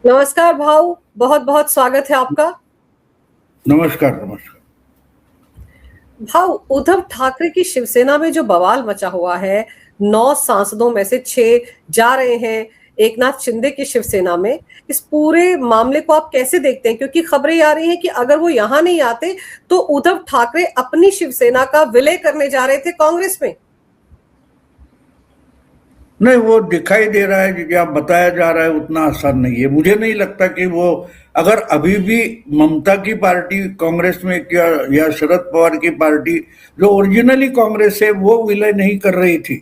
नमस्कार भाऊ, बहुत बहुत स्वागत है आपका। नमस्कार नमस्कार। भाऊ, उद्धव ठाकरे की शिवसेना में जो बवाल मचा हुआ है, 9 सांसदों में से 6 जा रहे हैं एकनाथ शिंदे की शिवसेना में। इस पूरे मामले को आप कैसे देखते हैं? क्योंकि खबरें आ रही हैं कि अगर वो यहां नहीं आते तो उद्धव ठाकरे अपनी शिवसेना का विलय करने जा रहे थे कांग्रेस में। नहीं, वो दिखाई दे रहा है कि आप बताया जा रहा है उतना आसान नहीं है। मुझे नहीं लगता कि वो अगर अभी भी ममता की पार्टी कांग्रेस में या शरद पवार की पार्टी जो ओरिजिनली कांग्रेस है वो विलय नहीं कर रही थी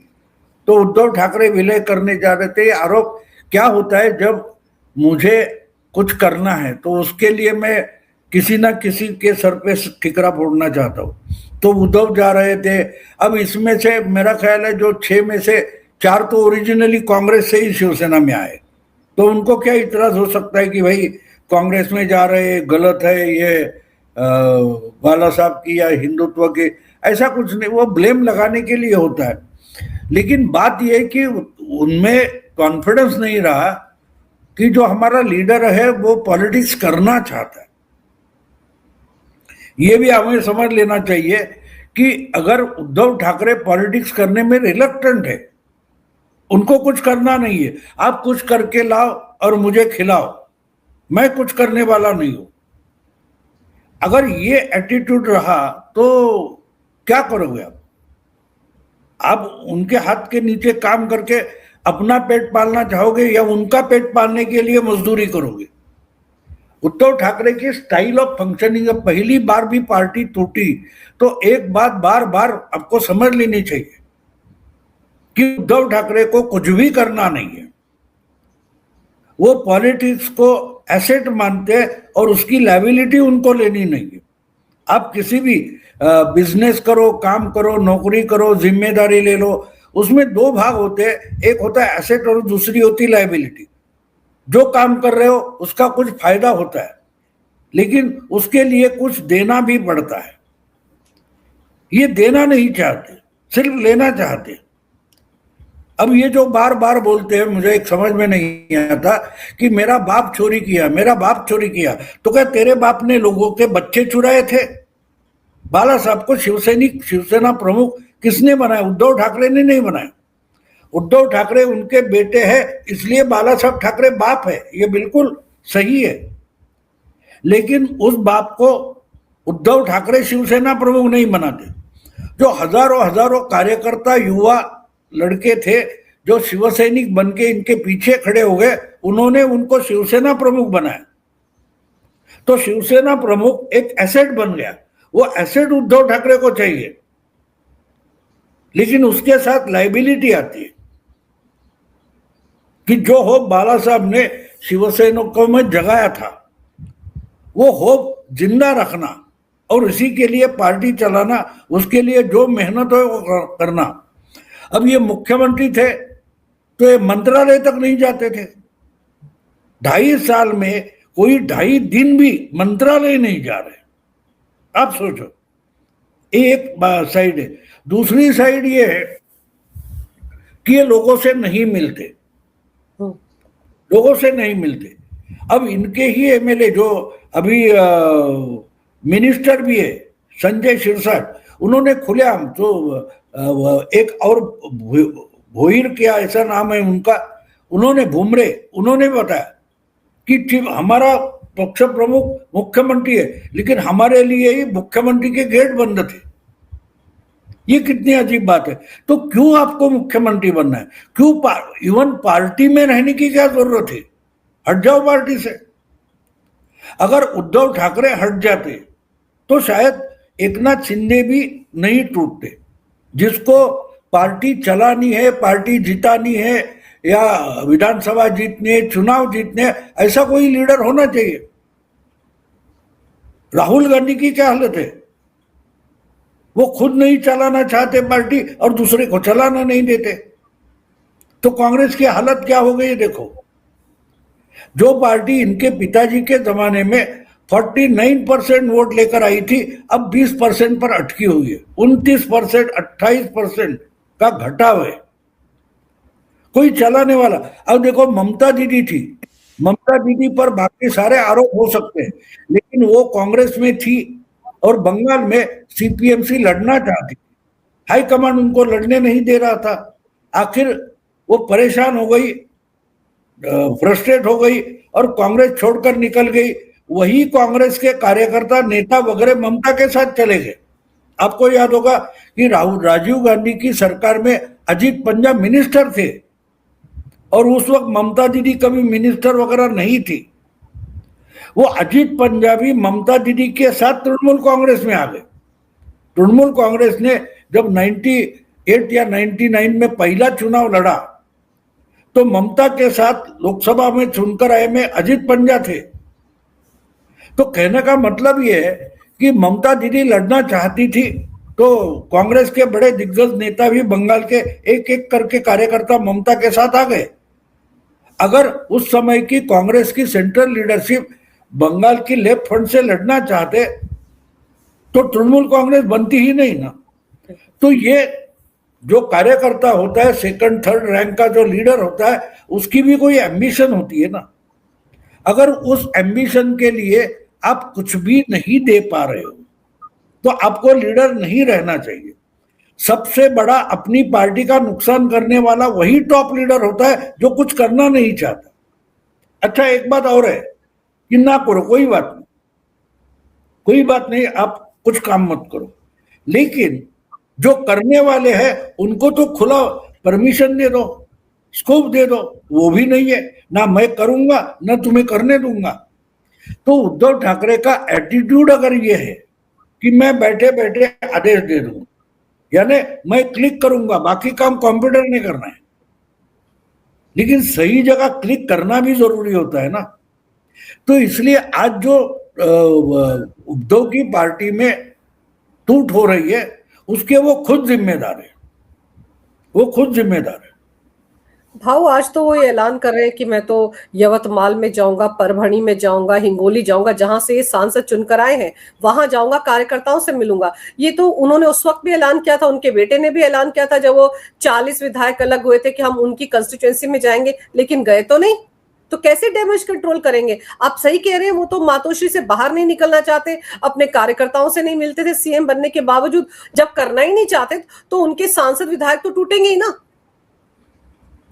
तो उद्धव ठाकरे विलय करने जा रहे थे। आरोप क्या होता है, जब मुझे कुछ करना है तो उसके लिए मैं किसी ना किसी के सर पे ठिकरा फोड़ना चाहता हूँ, तो उद्धव जा रहे थे। अब इसमें से मेरा ख्याल है जो 6 में से 4 तो ओरिजिनली कांग्रेस से ही शिवसेना में आए, तो उनको क्या इतराज हो सकता है कि भाई कांग्रेस में जा रहे गलत है ये बाला साहब की या हिंदुत्व की। ऐसा कुछ नहीं, वो ब्लेम लगाने के लिए होता है। लेकिन बात यह है कि उनमें कॉन्फिडेंस नहीं रहा कि जो हमारा लीडर है वो पॉलिटिक्स करना चाहता है। ये भी हमें समझ लेना चाहिए कि अगर उद्धव ठाकरे पॉलिटिक्स करने में रिलक्टेंट है, उनको कुछ करना नहीं है, आप कुछ करके लाओ और मुझे खिलाओ, मैं कुछ करने वाला नहीं हूं। अगर ये एटीट्यूड रहा तो क्या करोगे आप उनके हाथ के नीचे काम करके अपना पेट पालना चाहोगे या उनका पेट पालने के लिए मजदूरी करोगे? उद्धव ठाकरे की स्टाइल ऑफ फंक्शनिंग, पहली बार भी पार्टी टूटी तो एक बात बार बार आपको समझ लेनी चाहिए कि उद्धव ठाकरे को कुछ भी करना नहीं है। वो पॉलिटिक्स को एसेट मानते हैं और उसकी लायबिलिटी उनको लेनी नहीं है। आप किसी भी बिजनेस करो, काम करो, नौकरी करो, जिम्मेदारी ले लो, उसमें 2 भाग होते हैं, एक होता है एसेट और दूसरी होती है लायबिलिटी। जो काम कर रहे हो उसका कुछ फायदा होता है, लेकिन उसके लिए कुछ देना भी पड़ता है। ये देना नहीं चाहते, सिर्फ लेना चाहते। अब ये जो बार बार बोलते हैं, मुझे एक समझ में नहीं आता कि मेरा बाप चोरी किया, मेरा बाप चोरी किया, तो क्या तेरे बाप ने लोगों के बच्चे चुराए थे? बाला साहब को शिवसेना प्रमुख किसने बनाया? उद्धव ठाकरे ने नहीं बनाया। उद्धव ठाकरे उनके बेटे हैं, इसलिए बाला साहब ठाकरे बाप है, ये बिल्कुल सही है। लेकिन उस बाप को उद्धव ठाकरे शिवसेना प्रमुख नहीं बनाते। जो हजारों हजारों कार्यकर्ता युवा लड़के थे जो शिवसैनिक बनके इनके पीछे खड़े हो गए, उन्होंने उनको शिवसेना प्रमुख बनाया। तो शिवसेना प्रमुख एक एसेट बन गया। वो एसेट उद्धव ठाकरे को चाहिए, लेकिन उसके साथ लायबिलिटी आती है कि जो होप बाला साहब ने शिवसैनिकों में जगाया था वो होप जिंदा रखना और इसी के लिए पार्टी चलाना, उसके लिए जो मेहनत है वो करना। अब ये मुख्यमंत्री थे तो ये मंत्रालय तक नहीं जाते थे। 2.5 साल में कोई 2.5 दिन भी मंत्रालय नहीं जा रहे। आप सोचो, एक साइड है। दूसरी साइड ये है कि ये लोगों से नहीं मिलते, लोगों से नहीं मिलते। अब इनके ही एमएलए जो अभी मिनिस्टर भी है, संजय सिरसाट, उन्होंने खुलेआम तो एक और भोईर क्या ऐसा नाम है उनका, उन्होंने भुमरे, उन्होंने बताया कि ठीक हमारा पक्ष प्रमुख मुख्यमंत्री है, लेकिन हमारे लिए ही मुख्यमंत्री के गेट बंद थे। ये कितनी अजीब बात है। तो क्यों आपको मुख्यमंत्री बनना है? क्यों इवन पार्टी में रहने की क्या जरूरत है? हट जाओ पार्टी से। अगर उद्धव ठाकरे हट जाते तो शायद एकनाथ शिंदे भी नहीं टूटते। जिसको पार्टी चलानी है, पार्टी जितानी है या विधानसभा जीतने, चुनाव जीतने, ऐसा कोई लीडर होना चाहिए। राहुल गांधी की क्या हालत है? वो खुद नहीं चलाना चाहते पार्टी और दूसरे को चलाना नहीं देते। तो कांग्रेस की हालत क्या हो गई देखो। जो पार्टी इनके पिताजी के जमाने में 49% वोट लेकर आई थी, अब 20% पर अटकी हुई है। 29%, 28% का घटाव है। कोई चलाने वाला। अब देखो, ममता दीदी थी, ममता दीदी पर बाकी सारे आरोप हो सकते हैं, लेकिन वो कांग्रेस में थी और बंगाल में सीपीएमसी लड़ना चाहती थी। हाईकमांड उनको लड़ने नहीं दे रहा था। आखिर वो परेशान हो गई, फ्रस्ट्रेट हो गई और कांग्रेस छोड़कर निकल गई। वही कांग्रेस के कार्यकर्ता, नेता वगैरह ममता के साथ चले गए। आपको याद होगा कि राजीव गांधी की सरकार में अजीत पंजा मिनिस्टर थे और उस वक्त ममता दीदी कभी मिनिस्टर वगैरह नहीं थी। वो अजीत पंजाबी ममता दीदी के साथ तृणमूल कांग्रेस में आ गए। तृणमूल कांग्रेस ने जब 98 या 99 में पहला चुनाव लड़ा तो ममता के साथ लोकसभा में चुनकर आए में अजीत पंजा थे। तो कहने का मतलब ये है कि ममता दीदी लड़ना चाहती थी तो कांग्रेस के बड़े दिग्गज नेता भी बंगाल के एक एक करके कार्यकर्ता ममता के साथ आ गए। अगर उस समय की कांग्रेस की सेंट्रल लीडरशिप बंगाल की लेफ्ट फ्रंट से लड़ना चाहते तो तृणमूल कांग्रेस बनती ही नहीं ना। तो ये जो कार्यकर्ता होता है, सेकंड थर्ड रैंक का जो लीडर होता है, उसकी भी कोई एम्बिशन होती है ना। अगर उस एम्बिशन के लिए आप कुछ भी नहीं दे पा रहे हो तो आपको लीडर नहीं रहना चाहिए। सबसे बड़ा अपनी पार्टी का नुकसान करने वाला वही टॉप लीडर होता है जो कुछ करना नहीं चाहता। अच्छा, एक बात और है कि ना करो, कोई बात नहीं, कोई बात नहीं, आप कुछ काम मत करो, लेकिन जो करने वाले हैं उनको तो खुला परमिशन दे दो, स्कोप दे दो। वो भी नहीं है, ना मैं करूंगा ना तुम्हें करने दूंगा। तो उद्धव ठाकरे का एटीट्यूड अगर ये है कि मैं बैठे बैठे आदेश दे दूंगा, यानी मैं क्लिक करूंगा, बाकी काम कंप्यूटर ने करना है। लेकिन सही जगह क्लिक करना भी जरूरी होता है ना। तो इसलिए आज जो उद्धव की पार्टी में टूट हो रही है उसके वो खुद जिम्मेदार है, वो खुद जिम्मेदार है। भाऊ, आज तो वो ये ऐलान कर रहे हैं कि मैं तो यवतमाल में जाऊंगा, परभणी में जाऊंगा, हिंगोली जाऊंगा, जहां से ये सांसद चुनकर आए हैं वहां जाऊंगा, कार्यकर्ताओं से मिलूंगा। ये तो उन्होंने उस वक्त भी ऐलान किया था, उनके बेटे ने भी ऐलान किया था जब वो 40 विधायक अलग हुए थे कि हम उनकी कंस्टिट्यूएंसी में जाएंगे, लेकिन गए तो नहीं। तो कैसे डैमेज कंट्रोल करेंगे? आप सही कह रहे हैं, वो तो मातोश्री से बाहर नहीं निकलना चाहते, अपने कार्यकर्ताओं से नहीं मिलते थे सीएम बनने के बावजूद। जब करना ही नहीं चाहते तो उनके सांसद विधायक तो टूटेंगे ही ना।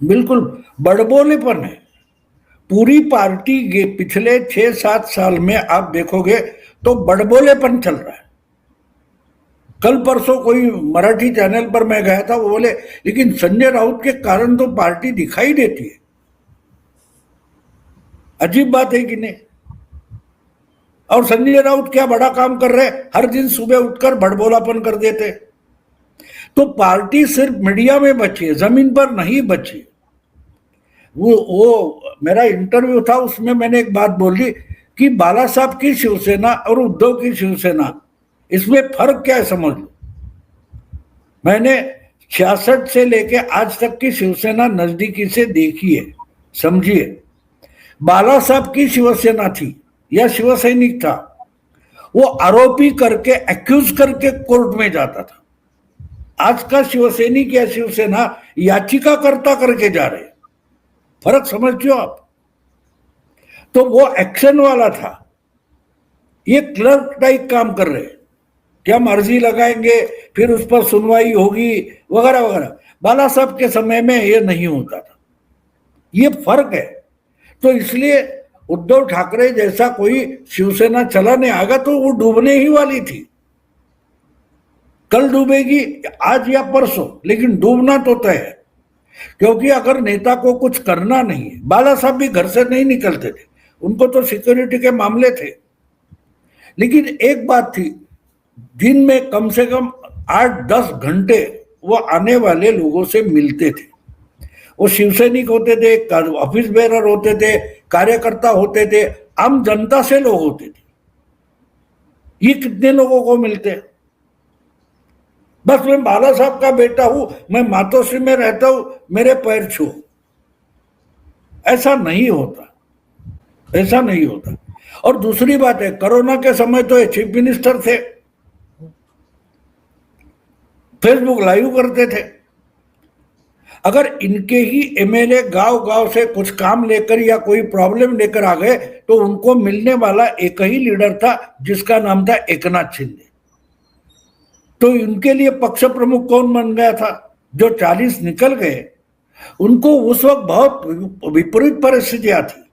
बिल्कुल बड़बोलेपन है पूरी पार्टी के। पिछले 6-7 साल में आप देखोगे तो बड़बोलेपन चल रहा है। कल परसों कोई मराठी चैनल पर मैं गया था, वो बोले लेकिन संजय राउत के कारण तो पार्टी दिखाई देती है। अजीब बात है कि नहीं? और संजय राउत क्या बड़ा काम कर रहे हैं? हर दिन सुबह उठकर बड़बोलापन कर देते। तो पार्टी सिर्फ मीडिया में बची है, जमीन पर नहीं बची। वो मेरा इंटरव्यू था, उसमें मैंने एक बात बोली कि बाला साहब की शिवसेना और उद्धव की शिवसेना, इसमें फर्क क्या है समझ लो। मैंने 66 से लेके आज तक की शिवसेना नजदीकी से देखी है, समझिए। बाला साहब की शिवसेना थी या शिवसैनिक था, वो आरोपी करके, एक्यूज करके कोर्ट में जाता था। आज का शिवसैनिक या शिवसेना याचिकाकर्ता करके जा रहे। फर्क समझते हो आप? तो वो एक्शन वाला था, ये क्लर्क टाइप काम कर रहे, क्या मर्जी लगाएंगे, फिर उस पर सुनवाई होगी वगैरह वगैरह। बाला साहब के समय में ये नहीं होता था, ये फर्क है। तो इसलिए उद्धव ठाकरे जैसा कोई शिवसेना चलाने आएगा तो वो डूबने ही वाली थी। कल डूबेगी, आज या परसों, लेकिन डूबना तो तय है। क्योंकि अगर नेता को कुछ करना नहीं है, बाला साहब भी घर से नहीं निकलते थे, उनको तो सिक्योरिटी के मामले थे। लेकिन एक बात थी, दिन में कम से कम 8-10 घंटे वो आने वाले लोगों से मिलते थे। वो शिवसैनिक होते थे, ऑफिस बेरर होते थे, कार्यकर्ता होते थे, आम जनता से लोग होते थे। ये कितने लोगों को मिलते? बस मैं बाला साहब का बेटा हूं, मैं मातोश्री में रहता हूं, मेरे पैर छू, ऐसा नहीं होता, ऐसा नहीं होता। और दूसरी बात है, कोरोना के समय तो ये चीफ मिनिस्टर थे, फेसबुक लाइव करते थे। अगर इनके ही एमएलए गांव गांव से कुछ काम लेकर या कोई प्रॉब्लम लेकर आ गए तो उनको मिलने वाला एक ही लीडर था जिसका नाम था एकनाथ शिंदे। तो इनके लिए पक्ष प्रमुख कौन बन गया था? जो 40 निकल गए उनको उस वक्त बहुत विपरीत परिस्थितियां थी।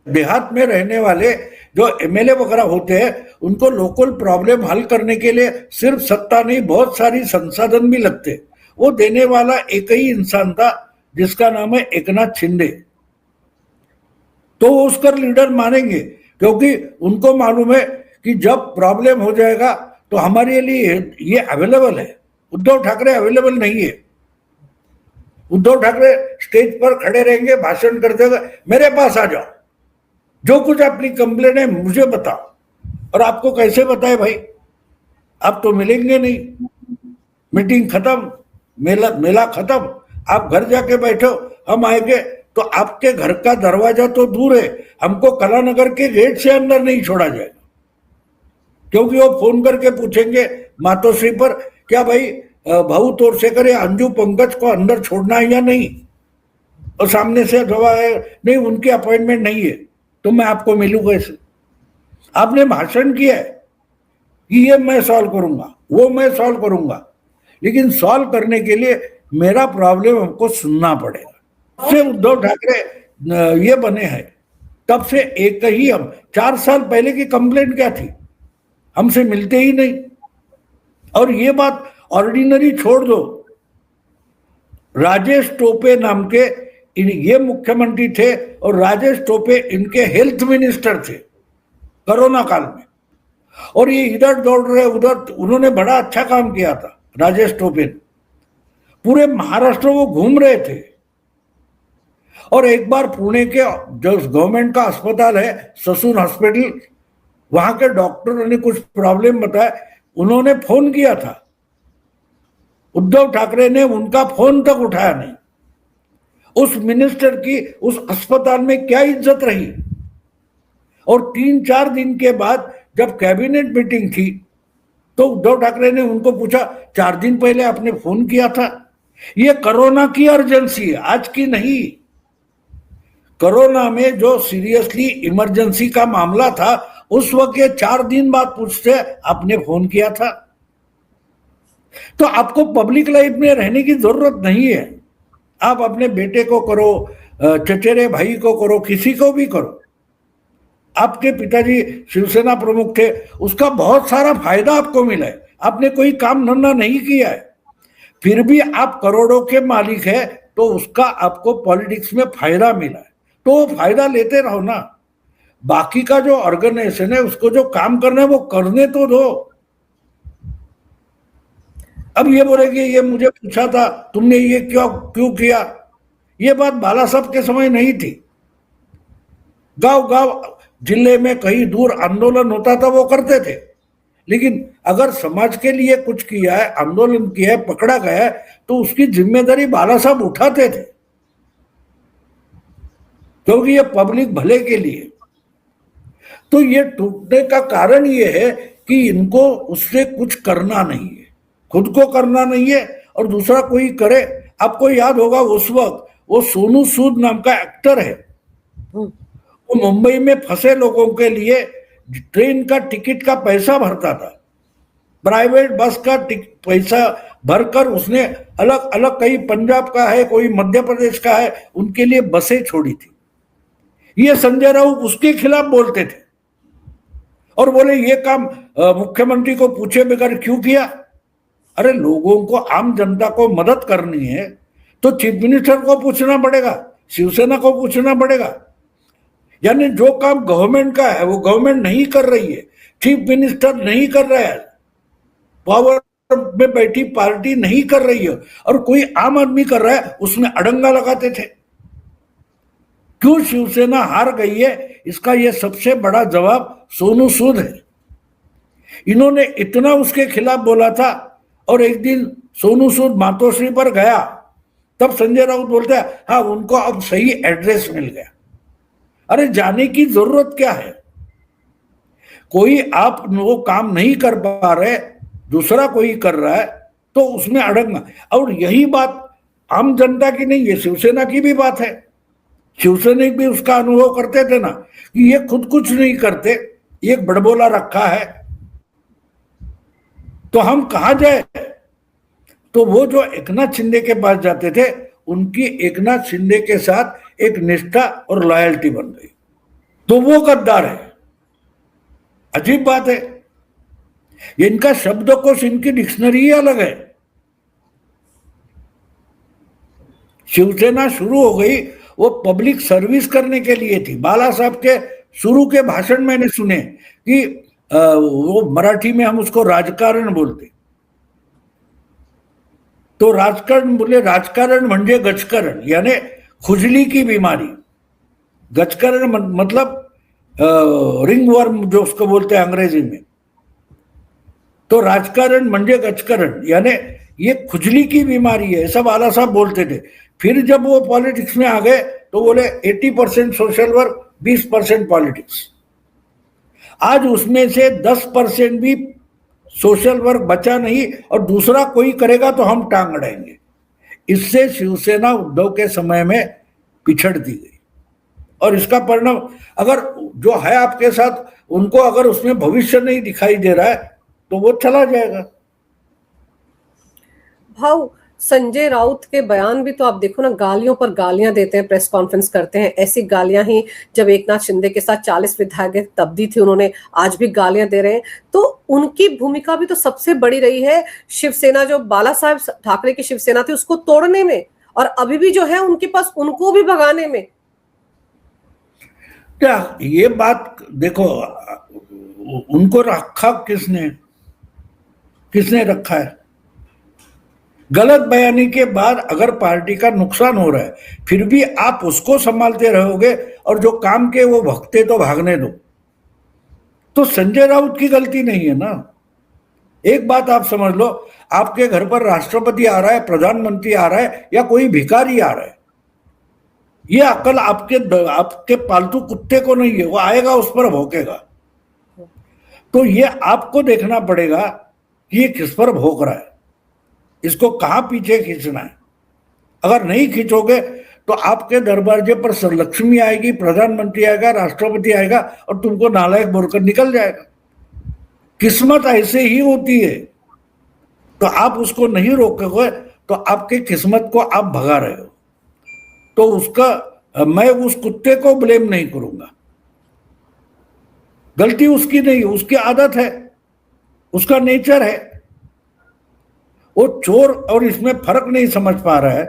देहात में रहने वाले जो एमएलए वगैरह होते हैं उनको लोकल प्रॉब्लम हल करने के लिए सिर्फ सत्ता नहीं बहुत सारी संसाधन भी लगते। वो देने वाला एक ही इंसान था जिसका नाम है एकनाथ शिंदे। तो वो उसका लीडर मानेंगे क्योंकि उनको मालूम है कि जब प्रॉब्लम हो जाएगा तो हमारे लिए ये अवेलेबल है। उद्धव ठाकरे अवेलेबल नहीं है। उद्धव ठाकरे स्टेज पर खड़े रहेंगे, भाषण करते हुए मेरे पास आ जाओ, जो कुछ अपनी कंप्लेन है मुझे बताओ। और आपको कैसे बताए भाई? आप तो मिलेंगे नहीं, मीटिंग खत्म, मेला खत्म, आप घर जाके बैठो, हम आएंगे तो आपके घर का दरवाजा तो दूर है, हमको कलानगर के गेट से अंदर नहीं छोड़ा जाएगा। क्योंकि वो फोन करके पूछेंगे मातोश्री पर, क्या भाई भाऊ तोरसेकर या अंजू पंकज को अंदर छोड़ना है या नहीं? और सामने से जवाब है नहीं, उनकी अपॉइंटमेंट नहीं है। तो मैं आपको मिलूं कैसे? आपने भाषण किया है कि ये मैं सॉल्व करूंगा, वो मैं सॉल्व करूंगा, लेकिन सॉल्व करने के लिए मेरा प्रॉब्लम हमको सुनना पड़ेगा। से उद्धव ठाकरे ये बने हैं तब से एक ही हम 4 साल पहले की कंप्लेंट क्या थी? हमसे मिलते ही नहीं। और ये बात ऑर्डिनरी छोड़ दो, राजेश टोपे नाम के ये मुख्यमंत्री थे और राजेश टोपे इनके हेल्थ मिनिस्टर थे कोरोना काल में। और ये इधर दौड़ रहे उधर, उन्होंने बड़ा अच्छा काम किया था राजेश टोपे, पूरे महाराष्ट्र को घूम रहे थे। और एक बार पुणे के जो गवर्नमेंट का अस्पताल है ससून हॉस्पिटल, वहां के डॉक्टरों ने कुछ प्रॉब्लम बताया, उन्होंने फोन किया था, उद्धव ठाकरे ने उनका फोन तक उठाया नहीं। उस मिनिस्टर की उस अस्पताल में क्या इज्जत रही? और 3-4 दिन के बाद जब कैबिनेट मीटिंग थी तो उद्धव ठाकरे ने उनको पूछा 4 दिन पहले आपने फोन किया था। ये कोरोना की अर्जेंसी है, आज की नहीं। कोरोना में जो सीरियसली इमरजेंसी का मामला था उस वक्त ये 4 दिन बाद पूछते आपने फोन किया था। तो आपको पब्लिक लाइफ में रहने की जरूरत नहीं है। आप अपने बेटे को करो, चचेरे भाई को करो, किसी को भी करो। आपके पिताजी शिवसेना प्रमुख थे, उसका बहुत सारा फायदा आपको मिला है, आपने कोई काम धंधा नहीं किया है, फिर भी आप करोड़ों के मालिक है, तो उसका आपको पॉलिटिक्स में फायदा मिला है, तो वो फायदा लेते रहो ना। बाकी का जो ऑर्गेनाइजेशन है उसको जो काम करना है वो करने तो दो। अब ये बोलेंगे ये मुझे पूछा था तुमने, ये क्यों किया? ये बात बाला साहब के समय नहीं थी। गांव गांव जिले में कहीं दूर आंदोलन होता था, वो करते थे। लेकिन अगर समाज के लिए कुछ किया है, आंदोलन किया है, पकड़ा गया है, तो उसकी जिम्मेदारी बाला साहब उठाते थे, क्योंकि ये पब्लिक भले के लिए। तो ये टूटने का कारण ये है कि इनको उससे कुछ करना नहीं है, खुद को करना नहीं है और दूसरा कोई करे। आपको याद होगा उस वक्त वो सोनू सूद नाम का एक्टर है, वो मुंबई में फंसे लोगों के लिए ट्रेन का टिकट का पैसा भरता था, प्राइवेट बस का पैसा भरकर उसने अलग अलग, कहीं पंजाब का है, कोई मध्य प्रदेश का है, उनके लिए बसें छोड़ी थी। ये संजय राउत उसके खिलाफ बोलते थे और बोले ये काम मुख्यमंत्री को पूछे बगैर क्यों किया? अरे लोगों को, आम जनता को मदद करनी है तो चीफ मिनिस्टर को पूछना पड़ेगा, शिवसेना को पूछना पड़ेगा। यानी जो काम गवर्नमेंट का है वो गवर्नमेंट नहीं कर रही है, चीफ मिनिस्टर नहीं कर रहा है, पावर में बैठी पार्टी नहीं कर रही है, और कोई आम आदमी कर रहा है, उसमें अड़ंगा लगाते थे। क्यों शिवसेना हार गई है, इसका यह सबसे बड़ा जवाब सोनू सूद है। इन्होंने इतना उसके खिलाफ बोला था और एक दिन सोनू सूद मातोश्री पर गया, तब संजय राउत बोलता है हाँ उनको अब सही एड्रेस मिल गया। अरे जाने की जरूरत क्या है? कोई आप वो काम नहीं कर पा रहे, दूसरा कोई कर रहा है, तो उसमें अड़ंगा। और यही बात आम जनता की नहीं, ये शिवसेना की भी बात है। शिवसैनिक भी उसका अनुभव करते थे ना कि ये खुद कुछ नहीं करते, एक बड़बोला रखा है, तो हम कहां जाए। तो वो जो एकनाथ शिंदे के पास जाते थे, उनकी एकनाथ शिंदे के साथ एक निष्ठा और लॉयल्टी बन गई, तो वो गद्दार है। अजीब बात है, इनका शब्दकोश, इनकी डिक्शनरी ही अलग है। शिवसेना शुरू हो गई वो पब्लिक सर्विस करने के लिए थी। बाला साहब के शुरू के भाषण मैंने सुने कि वो मराठी में हम उसको राजकारण बोलते, तो राजकारण बोले, राजकारण म्हणजे गजकरण, यानी खुजली की बीमारी। गजकरण मतलब रिंग वर्म जो उसको बोलते हैं अंग्रेजी में, तो राजकारण म्हणजे गजकरण, यानी ये खुजली की बीमारी है, ऐसा बाला साहब बोलते थे। फिर जब वो पॉलिटिक्स में आ गए तो बोले 80% सोशल वर्क, 20% पॉलिटिक्स। आज उसमें से 10% भी सोशल वर्क बचा नहीं, और दूसरा कोई करेगा तो हम टांग अड़ाएंगे। इससे शिवसेना उद्धव के समय में पिछड़ दी गई, और इसका परिणाम अगर जो है आपके साथ, उनको अगर उसमें भविष्य नहीं दिखाई दे रहा है तो वो चला जाएगा। भाव, संजय राउत के बयान भी तो आप देखो ना, गालियों पर गालियां देते हैं, प्रेस कॉन्फ्रेंस करते हैं। ऐसी गालियां ही जब एकनाथ शिंदे के साथ 40 विधायक तब दी थी उन्होंने, आज भी गालियां दे रहे हैं। तो उनकी भूमिका भी तो सबसे बड़ी रही है शिवसेना, जो बाला साहब ठाकरे की शिवसेना थी उसको तोड़ने में, और अभी भी जो है उनके पास उनको भी भगाने में। क्या ये बात देखो, उनको रखा किसने, किसने रखा है? गलत बयानी के बाद अगर पार्टी का नुकसान हो रहा है, फिर भी आप उसको संभालते रहोगे, और जो काम के वो भगते तो भागने दो। तो संजय राउत की गलती नहीं है ना। एक बात आप समझ लो, आपके घर पर राष्ट्रपति आ रहा है, प्रधानमंत्री आ रहा है, या कोई भिखारी आ रहा है, ये अकल आपके पालतू कुत्ते को नहीं है। वो आएगा, उस पर भौंकेगा। तो ये आपको देखना पड़ेगा कि ये किस पर भौंक रहा है, इसको कहां पीछे खींचना है। अगर नहीं खींचोगे तो आपके दरवाजे पर लक्ष्मी आएगी, प्रधानमंत्री आएगा, राष्ट्रपति आएगा, और तुमको नालायक बोलकर निकल जाएगा। किस्मत ऐसे ही होती है, तो आप उसको नहीं रोकोगे तो आपकी किस्मत को आप भगा रहे हो। तो उसका मैं उस कुत्ते को ब्लेम नहीं करूंगा, गलती उसकी नहीं, उसकी आदत है, उसका नेचर है। वो चोर और इसमें फर्क नहीं समझ पा रहा है,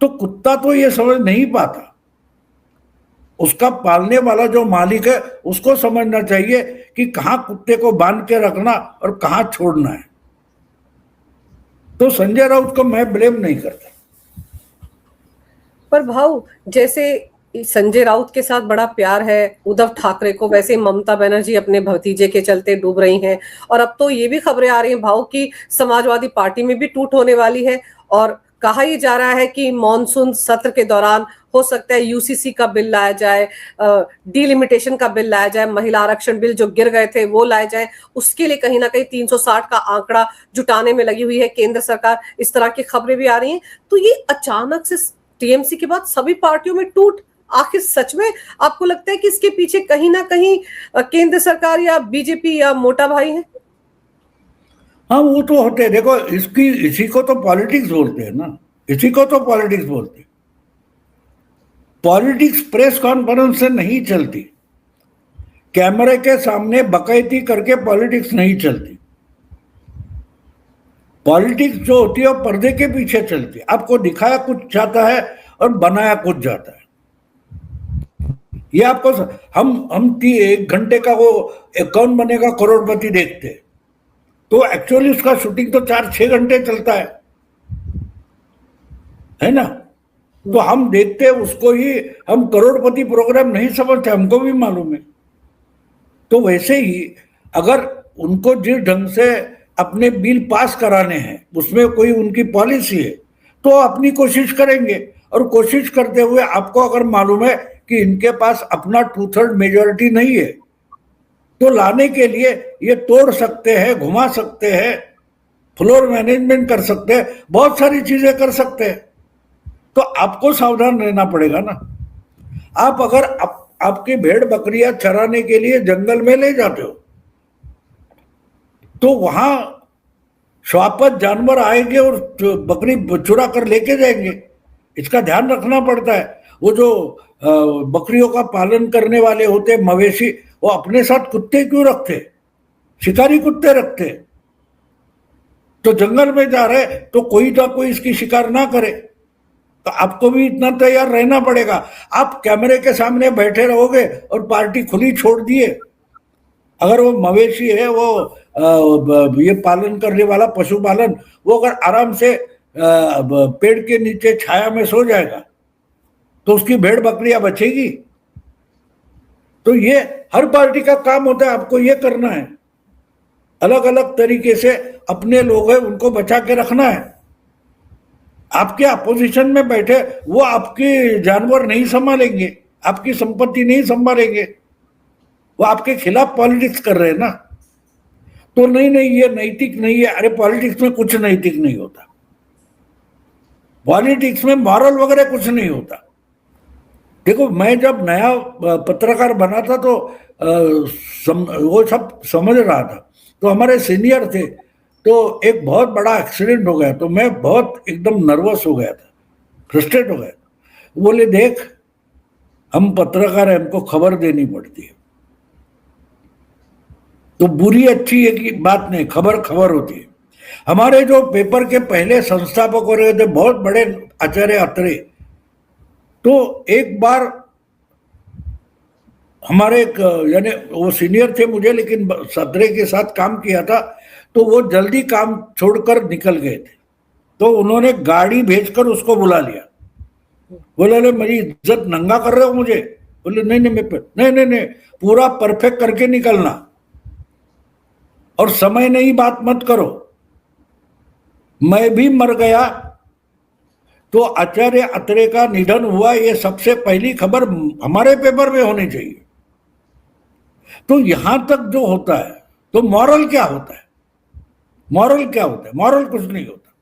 तो कुत्ता तो ये समझ नहीं पाता। उसका पालने वाला जो मालिक है उसको समझना चाहिए कि कहां कुत्ते को बांध के रखना और कहां छोड़ना है। तो संजय राउत को मैं ब्लेम नहीं करता। पर भाऊ, जैसे संजय राउत के साथ बड़ा प्यार है उद्धव ठाकरे को, वैसे ममता बनर्जी अपने भतीजे के चलते डूब रही हैं। और अब तो ये भी खबरें आ रही हैं भाऊ कि समाजवादी पार्टी में भी टूट होने वाली है, और कहा यह जा रहा है कि मॉनसून सत्र के दौरान हो सकता है यूसीसी का बिल लाया जाए, डिलिमिटेशन का बिल लाया जाए, महिला आरक्षण बिल जो गिर गए थे वो लाए जाए। उसके लिए कहीं ना कहीं 360 का आंकड़ा जुटाने में लगी हुई है केंद्र सरकार। इस तरह की खबरें भी आ रही हैं। तो ये अचानक से टीएमसी के बाद सभी पार्टियों में टूट, आखिर सच में आपको लगता है कि इसके पीछे कहीं ना कहीं केंद्र सरकार या बीजेपी या मोटा भाई है? हाँ, वो तो होते हैं। देखो, इसी को तो पॉलिटिक्स बोलते हैं ना, इसी को तो पॉलिटिक्स बोलते हैं। पॉलिटिक्स प्रेस कॉन्फ्रेंस से नहीं चलती, कैमरे के सामने बकैती करके पॉलिटिक्स नहीं चलती। पॉलिटिक्स जो होती है वो पर्दे के पीछे चलती है। आपको दिखाया कुछ जाता है और बनाया कुछ जाता है। ये आपको हम 1 घंटे का वो कौन बनेगा करोड़पति देखते, तो एक्चुअली उसका शूटिंग तो 4-6 घंटे चलता है ना। तो हम देखते हैं उसको ही, हम करोड़पति प्रोग्राम नहीं समझते, हमको भी मालूम है। तो वैसे ही अगर उनको जिस ढंग से अपने बिल पास कराने हैं, उसमें कोई उनकी पॉलिसी है, तो अपनी कोशिश करेंगे। और कोशिश करते हुए आपको अगर मालूम है कि इनके पास अपना 2/3 मेजॉरिटी नहीं है, तो लाने के लिए ये तोड़ सकते हैं, घुमा सकते हैं, फ्लोर मैनेजमेंट कर सकते हैं, बहुत सारी चीजें कर सकते हैं। तो आपको सावधान रहना पड़ेगा ना। आप अगर आपकी भेड़ बकरियां चराने के लिए जंगल में ले जाते हो तो वहां श्वापद जानवर आएंगे और बकरी चुरा कर लेके जाएंगे, इसका ध्यान रखना पड़ता है। वो जो बकरियों का पालन करने वाले होते मवेशी, वो अपने साथ कुत्ते क्यों रखते, शिकारी कुत्ते रखते। तो जंगल में जा रहे तो कोई ना कोई इसकी शिकार ना करे, तो आपको भी इतना तैयार रहना पड़ेगा। आप कैमरे के सामने बैठे रहोगे और पार्टी खुली छोड़ दिए, अगर वो मवेशी है, वो ये पालन करने वाला पशुपालन, वो अगर आराम से पेड़ के नीचे छाया में सो जाएगा तो उसकी भेड़ बकरियां बचेगी। तो ये हर पार्टी का काम होता है, आपको ये करना है, अलग अलग तरीके से अपने लोग हैं उनको बचा के रखना है। आपके अपोजिशन में बैठे वो आपके जानवर नहीं संभालेंगे, आपकी संपत्ति नहीं संभालेंगे, वो आपके खिलाफ पॉलिटिक्स कर रहे हैं ना। तो नहीं नहीं ये नैतिक नहीं है। अरे पॉलिटिक्स में कुछ नैतिक नहीं होता, पॉलिटिक्स में मॉरल वगैरह कुछ नहीं होता। देखो मैं जब नया पत्रकार बना था तो वो सब समझ रहा था, तो हमारे सीनियर थे, तो एक बहुत बड़ा एक्सीडेंट हो गया, तो मैं बहुत एकदम नर्वस हो गया था, फ्रस्ट्रेट हो गया। बोले देख हम पत्रकार हैं, हमको खबर देनी पड़ती है, तो बुरी अच्छी है कि बात नहीं, खबर खबर होती है। हमारे जो पेपर के पहले संस्थापक हो रहे थे बहुत बड़े आचार्य अत्रे, तो एक बार हमारे यानी वो सीनियर थे मुझे, लेकिन अत्रे के साथ काम किया था, तो वो जल्दी काम छोड़कर निकल गए थे, तो उन्होंने गाड़ी भेजकर उसको बुला लिया। बोले मेरी इज्जत नंगा कर रहे हो मुझे। बोले नहीं नहीं नहीं नहीं नहीं, पूरा परफेक्ट करके निकलना और समय नहीं बात मत करो। मैं भी मर गया तो आचार्य अत्रे का निधन हुआ, ये सबसे पहली खबर हमारे पेपर में होनी चाहिए। तो यहां तक जो होता है, तो मॉरल क्या होता है, मॉरल क्या होता है, मॉरल कुछ नहीं होता।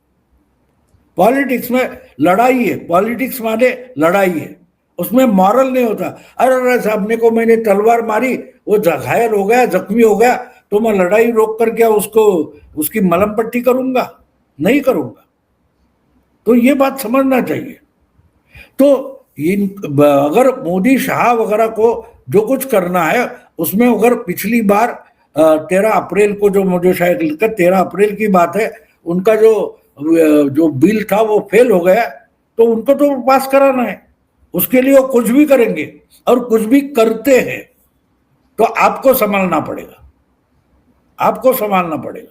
पॉलिटिक्स में लड़ाई है, पॉलिटिक्स माने लड़ाई है, उसमें मॉरल नहीं होता। अरे साहब को मैंने तलवार मारी, वो घायल हो गया, जख्मी हो गया, तो मैं लड़ाई रोक कर क्या उसको उसकी मलम पट्टी करूंगा? नहीं करूंगा। तो ये बात समझना चाहिए। तो अगर मोदी शाह वगैरह को जो कुछ करना है उसमें, अगर पिछली बार 13 अप्रैल को जो मुझे शायद 13 अप्रैल की बात है, उनका जो बिल था वो फेल हो गया, तो उनको तो पास कराना है, उसके लिए वो कुछ भी करेंगे और कुछ भी करते हैं। तो आपको संभालना पड़ेगा, आपको संभालना पड़ेगा।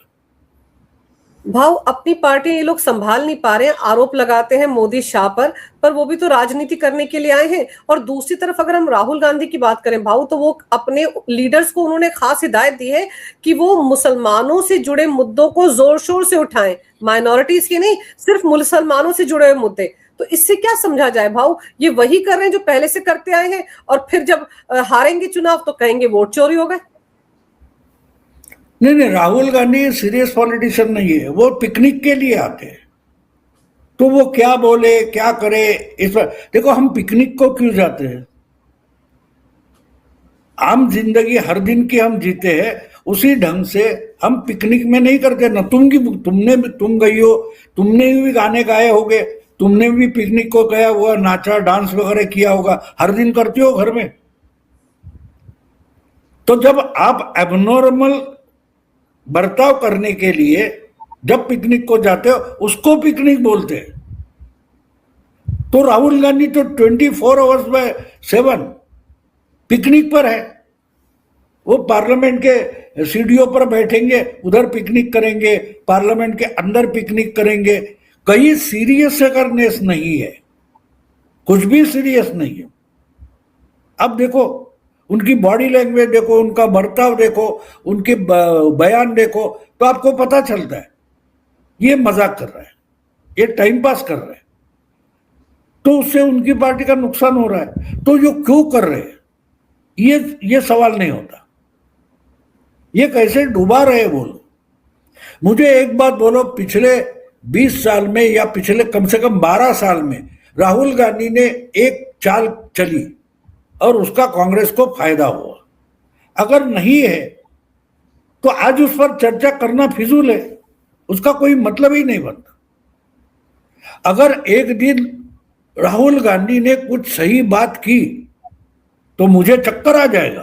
भाव अपनी पार्टी ये लोग संभाल नहीं पा रहे हैं, आरोप लगाते हैं मोदी शाह पर वो भी तो राजनीति करने के लिए आए हैं। और दूसरी तरफ अगर हम राहुल गांधी की बात करें भाव, तो वो अपने लीडर्स को उन्होंने खास हिदायत दी है कि वो मुसलमानों से जुड़े मुद्दों को जोर शोर से उठाएं, माइनॉरिटीज के नहीं, सिर्फ मुसलमानों से जुड़े हुए मुद्दे। तो इससे क्या समझा जाए भाव, ये वही कर रहे हैं जो पहले से करते आए हैं, और फिर जब हारेंगे चुनाव तो कहेंगे वोट चोरी हो गए। नहीं नहीं, राहुल गांधी सीरियस पॉलिटिशियन नहीं है, वो पिकनिक के लिए आते हैं। तो वो क्या बोले क्या करे इस पर देखो, हम पिकनिक को क्यों जाते हैं? आम जिंदगी हर दिन की हम जीते हैं, उसी ढंग से हम पिकनिक में नहीं करते ना। तुम गई हो, तुमने भी गाने गाए होगे, तुमने भी पिकनिक को गया हुआ, नाचा डांस वगैरह किया होगा, हर दिन करते हो घर में। तो जब आप एबनॉर्मल बर्ताव करने के लिए जब पिकनिक को जाते हो, उसको पिकनिक बोलते हैं। तो राहुल गांधी तो 24 आवर्स में 7 पिकनिक पर है। वो पार्लियामेंट के सीढ़ियों पर बैठेंगे, उधर पिकनिक करेंगे, पार्लियामेंट के अंदर पिकनिक करेंगे। कहीं सीरियसनेस नहीं है, कुछ भी सीरियस नहीं है। अब देखो उनकी बॉडी लैंग्वेज देखो, उनका बर्ताव देखो, उनके बयान देखो, तो आपको पता चलता है ये मजाक कर रहा है, ये टाइम पास कर रहा है। तो उससे उनकी पार्टी का नुकसान हो रहा है। तो ये क्यों कर रहे हैं, ये सवाल नहीं होता। ये कैसे डुबा रहे बोलो। मुझे एक बात बोलो, पिछले 20 साल में या पिछले कम से कम 12 साल में राहुल गांधी ने एक चाल चली और उसका कांग्रेस को फायदा हुआ। अगर नहीं है तो आज उस पर चर्चा करना फिजूल है, उसका कोई मतलब ही नहीं बनता। अगर एक दिन राहुल गांधी ने कुछ सही बात की तो मुझे चक्कर आ जाएगा,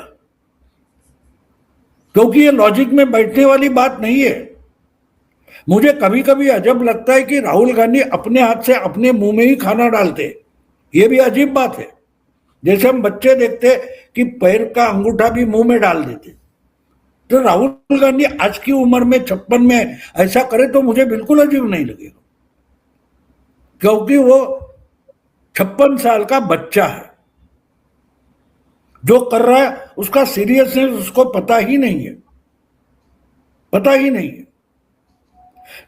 क्योंकि ये लॉजिक में बैठने वाली बात नहीं है। मुझे कभी कभी अजब लगता है कि राहुल गांधी अपने हाथ से अपने मुंह में ही खाना डालते, ये भी अजीब बात है। जैसे हम बच्चे देखते कि पैर का अंगूठा भी मुंह में डाल देते, तो राहुल गांधी आज की उम्र में 56 में ऐसा करे तो मुझे बिल्कुल अजीब नहीं लगेगा, क्योंकि वो 56 साल का बच्चा है। जो कर रहा है उसका सीरियसनेस उसको पता ही नहीं है, पता ही नहीं है।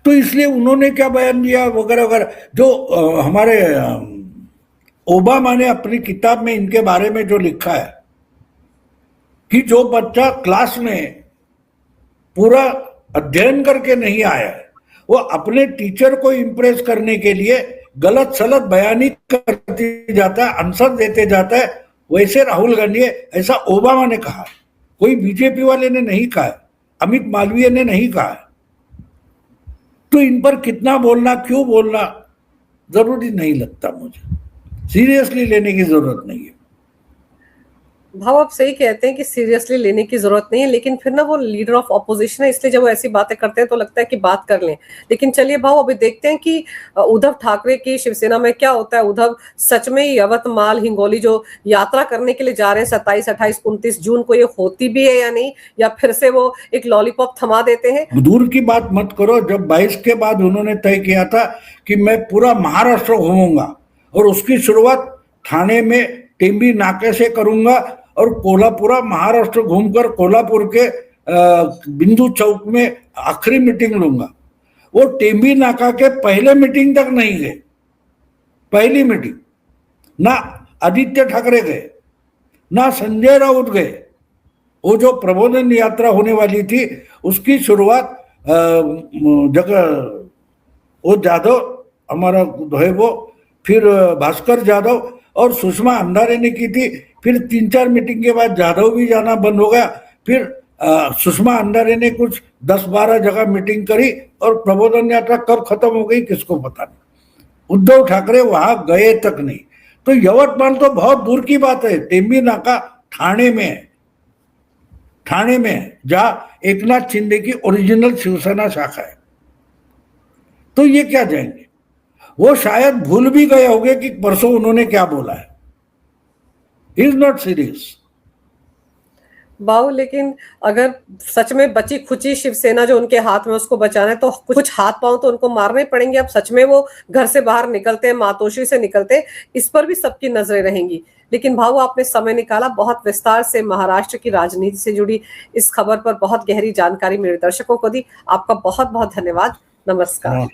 तो इसलिए उन्होंने क्या बयान दिया वगैरह वगैरह, जो हमारे ओबामा ने अपनी किताब में इनके बारे में जो लिखा है कि जो बच्चा क्लास में पूरा अध्ययन करके नहीं आया है, वो अपने टीचर को इंप्रेस करने के लिए गलत सलत बयानी करते जाता है, आंसर देते जाता है, वैसे राहुल गांधी है, ऐसा ओबामा ने कहा। कोई बीजेपी वाले ने नहीं कहा है, अमित मालवीय ने नहीं कहा है। तो इन पर कितना बोलना, क्यों बोलना, जरूरी नहीं लगता मुझे, सीरियसली लेने की जरूरत नहीं है। भाव आप सही कहते हैं कि सीरियसली लेने की जरूरत नहीं है, लेकिन फिर ना वो लीडर ऑफ ऑपोजिशन है, इसलिए जब वो ऐसी बातें करते हैं तो लगता है कि बात कर लें। लेकिन चलिए भाव, अभी देखते हैं कि उद्धव ठाकरे की शिवसेना में क्या होता है। उद्धव सच में यवतमाल हिंगोली जो यात्रा करने के लिए जा रहे हैं 27, 28, 29 जून को, ये होती भी है या नहीं, या फिर से वो एक लॉलीपॉप थमा देते हैं? दूर की बात मत करो, जब 22 के बाद उन्होंने तय किया था कि मैं पूरा महाराष्ट्र घूमूंगा और उसकी शुरुआत ठाणे में टेंबी नाके से करूंगा और कोल्हापुरा महाराष्ट्र घूमकर कोल्हापुर के बिंदु चौक में आखिरी मीटिंग लूंगा। वो टेंबी नाका के पहले मीटिंग तक नहीं गए, पहली मीटिंग ना आदित्य ठाकरे गए ना संजय राउत गए। वो जो प्रबोधन यात्रा होने वाली थी उसकी शुरुआत जगह वो जादव हमारा है वो, फिर भास्कर जादव और सुषमा अंधारे ने की थी। फिर 3-4 मीटिंग के बाद जादव भी जाना बंद हो गया। फिर सुषमा अंधारे ने कुछ 10-12 जगह मीटिंग करी और प्रबोधन यात्रा कब खत्म हो गई किसको पता नहीं। उद्धव ठाकरे वहां गए तक नहीं। तो यवतमाल तो बहुत दूर की बात है, टेंबी नाका ठाणे में है, ठाणे में है, जहां एकनाथ शिंदे की ओरिजिनल शिवसेना शाखा है। तो ये क्या जाएंगे, वो शायद भूल भी गए होंगे कि परसों उन्होंने क्या बोला है। इज नॉट सीरियस बाऊ, लेकिन अगर सच में बची खुची शिवसेना जो उनके हाथ में उसको बचाना है तो कुछ हाथ पांव तो उनको मारने पड़ेंगे। अब सच में वो घर से बाहर निकलते हैं, मातोश्री से निकलते, इस पर भी सबकी नजरें रहेंगी। लेकिन भाऊ, आपने समय निकाला, बहुत विस्तार से महाराष्ट्र की राजनीति से जुड़ी इस खबर पर बहुत गहरी जानकारी मेरे दर्शकों को दी। आपका बहुत बहुत धन्यवाद। नमस्कार।